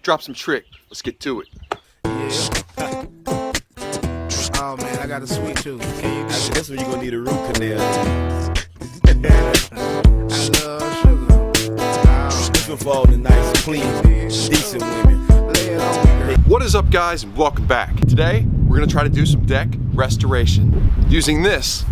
drop some trick. Let's get to it. Yeah. Oh man, I got a sweet tooth. Can you do That's when you're gonna need a root canal. I love sugar. Looking for all the nice, clean, decent women. Lay it on me, girl. What is up, guys, and welcome back. Today, we're gonna try to do some deck restoration using this,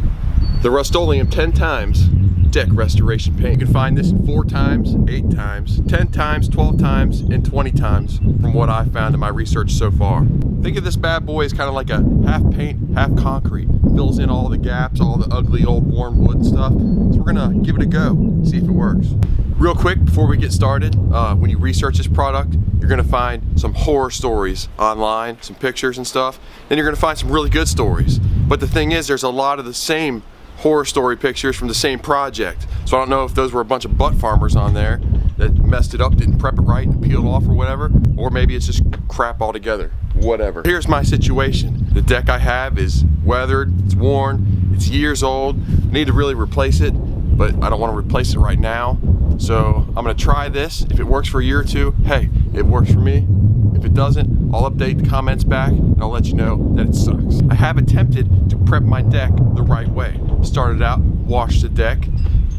the Rustoleum 10x deck restoration paint. You can find this in 4 times, 8 times, 10 times, 12 times, and 20 times from what I've found in my research so far. Think of this bad boy as kind of like a half paint, half concrete. Fills in all the gaps, all the ugly old worn wood stuff. So we're gonna give it a go, see if it works. Real quick, before we get started, when you research this product, you're gonna find some horror stories online, some pictures and stuff. Then you're gonna find some really good stories. But the thing is, there's a lot of the same horror story pictures from the same project. So I don't know if those were a bunch of butt farmers on there that messed it up, didn't prep it right and peeled off or whatever, or maybe it's just crap altogether, whatever. Here's my situation. The deck I have is weathered, it's worn, it's years old. I need to really replace it, but I don't want to replace it right now. So I'm gonna try this. If it works for a year or two, hey, it works for me. If it doesn't, I'll update the comments back and I'll let you know that it sucks. I have attempted to prep my deck the right way. Started out, washed the deck,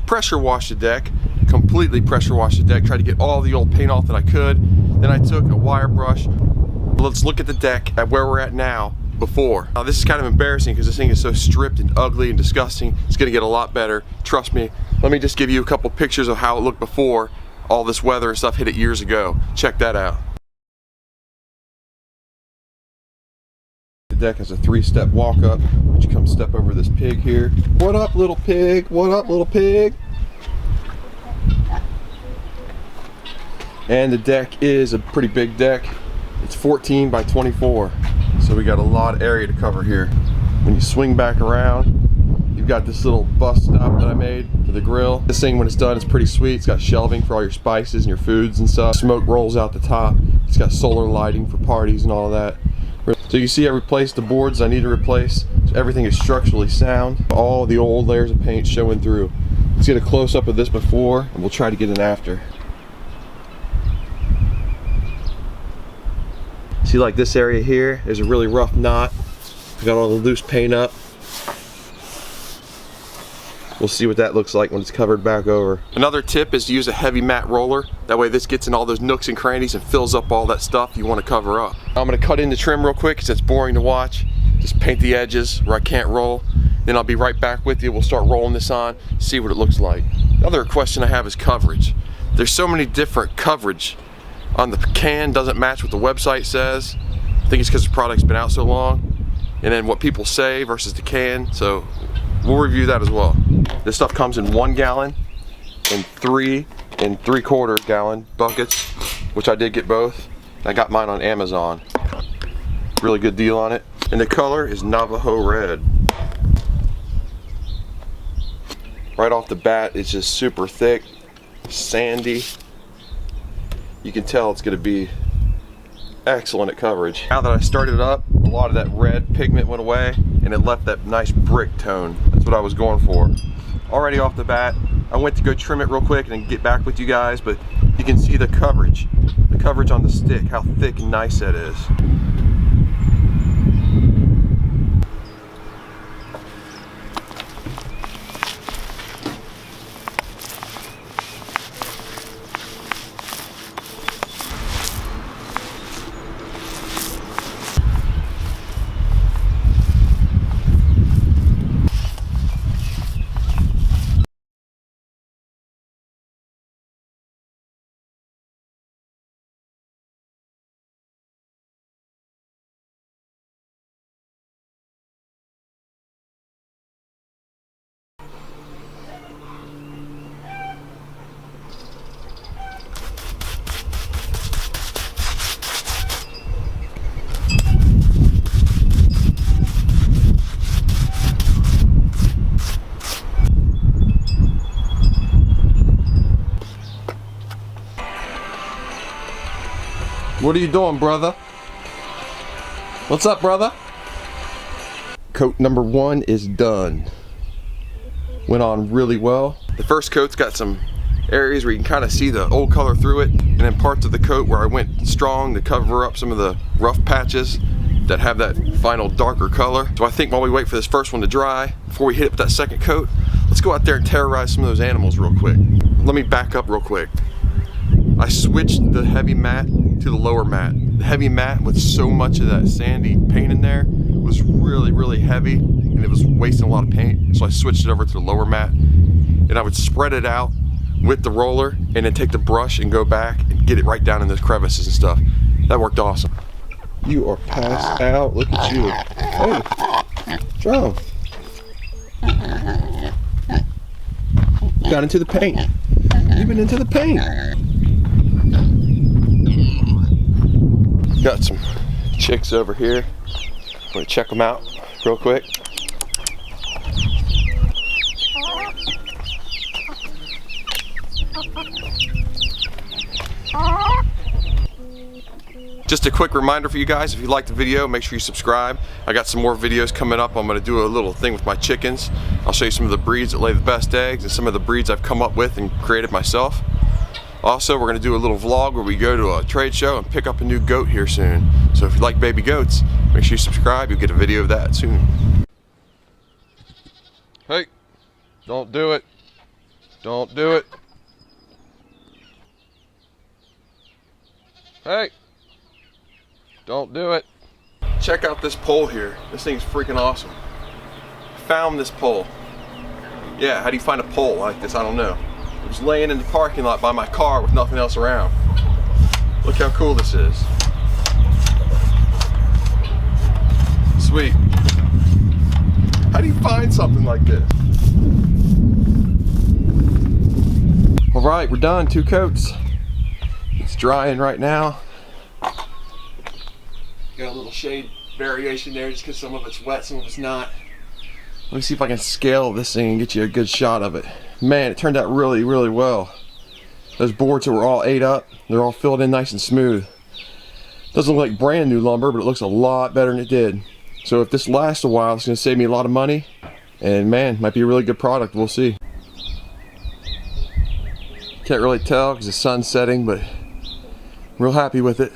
pressure washed the deck, completely pressure washed the deck, tried to get all the old paint off that I could. Then I took a wire brush. Let's look at the deck at where we're at now before. Now this is kind of embarrassing because this thing is so stripped and ugly and disgusting. It's gonna get a lot better, trust me. Let me just give you a couple pictures of how it looked before all this weather and stuff hit it years ago. Check that out. The deck has a 3-step walk up, but you come step over this pig here. What up, little pig? What up, little pig? And the deck is a pretty big deck. It's 14 by 24, so we got a lot of area to cover here. When you swing back around, you've got this little bus stop that I made for the grill. This thing, when it's done, is pretty sweet. It's got shelving for all your spices and your foods and stuff. Smoke rolls out the top. It's got solar lighting for parties and all of that. So you see I replaced the boards I need to replace. So everything is structurally sound. All the old layers of paint showing through. Let's get a close-up of this before, and we'll try to get an after. See, like this area here, there's a really rough knot. I got all the loose paint up. We'll see what that looks like when it's covered back over. Another tip is to use a heavy mat roller. That way this gets in all those nooks and crannies and fills up all that stuff you want to cover up. I'm gonna cut in the trim real quick because it's boring to watch. Just paint the edges where I can't roll. Then I'll be right back with you. We'll start rolling this on, see what it looks like. Another question I have is coverage. There's so many different coverage on the can, doesn't match what the website says. I think it's because the product's been out so long. And then what people say versus the can, so we'll review that as well. This stuff comes in 1 gallon and 3 and 3/4 gallon buckets, which I did get both. I got mine on Amazon. Really good deal on it. And the color is Navajo Red. Right off the bat, it's just super thick, sandy. You can tell it's gonna be excellent at coverage. Now that I started it up, a lot of that red pigment went away and it left that nice brick tone. That's what I was going for. Already off the bat, I went to go trim it real quick and then get back with you guys, but you can see the coverage on the stick, how thick and nice that is. What are you doing, brother? What's up, brother? Coat number 1 is done. Went on really well. The first coat's got some areas where you can kind of see the old color through it, and then parts of the coat where I went strong to cover up some of the rough patches that have that final darker color. So I think while we wait for this first one to dry, before we hit it with that second coat, let's go out there and terrorize some of those animals real quick. Let me back up real quick. I switched the heavy matte to the lower matte. The heavy matte with so much of that sandy paint in there was really heavy, and it was wasting a lot of paint. So I switched it over to the lower matte, and I would spread it out with the roller and then take the brush and go back and get it right down in those crevices and stuff. That worked awesome. You are passed out. Look at you. Hey, Joe. Got into the paint. You've been into the paint. Got some chicks over here. I'm gonna check them out real quick. Just a quick reminder for you guys, if you liked the video, make sure you subscribe. I got some more videos coming up. I'm going to do a little thing with my chickens. I'll show you some of the breeds that lay the best eggs and some of the breeds I've come up with and created myself. Also, we're going to do a little vlog where we go to a trade show and pick up a new goat here soon. So if you like baby goats, make sure you subscribe. You'll get a video of that soon. Hey, don't do it. Don't do it. Hey. Don't do it. Check out this pole here. This thing's freaking awesome. Found this pole. Yeah, how do you find a pole like this? I don't know. It was laying in the parking lot by my car with nothing else around. Look how cool this is. Sweet. How do you find something like this? All right, we're done. 2 coats. It's drying right now. Got a little shade variation there just because some of it's wet, some of it's not. Let me see if I can scale this thing and get you a good shot of it. Man, it turned out really well. Those boards that were all ate up, they're all filled in nice and smooth. Doesn't look like brand new lumber, but it looks a lot better than it did. So if this lasts a while, it's going to save me a lot of money. And man, might be a really good product. We'll see. Can't really tell because the sun's setting, but I'm real happy with it.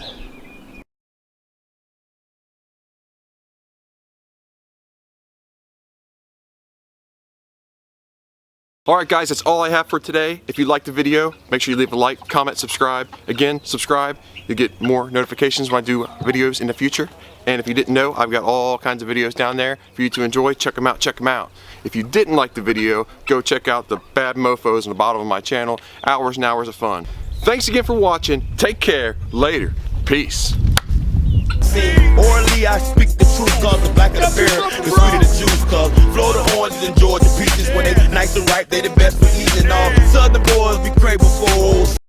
Alright guys, that's all I have for today. If you liked the video, make sure you leave a like, comment, subscribe. Again, subscribe. You'll get more notifications when I do videos in the future. And if you didn't know, I've got all kinds of videos down there for you to enjoy. Check them out, check them out. If you didn't like the video, go check out the bad mofos on the bottom of my channel. Hours and hours of fun. Thanks again for watching. Take care. Later. Peace. Orally, I speak the truth, cause the blacker the beer, the sweeter the juice, cause Florida oranges and Georgia peaches, when they nice and ripe, they the best for eating. All Southern boys be craving for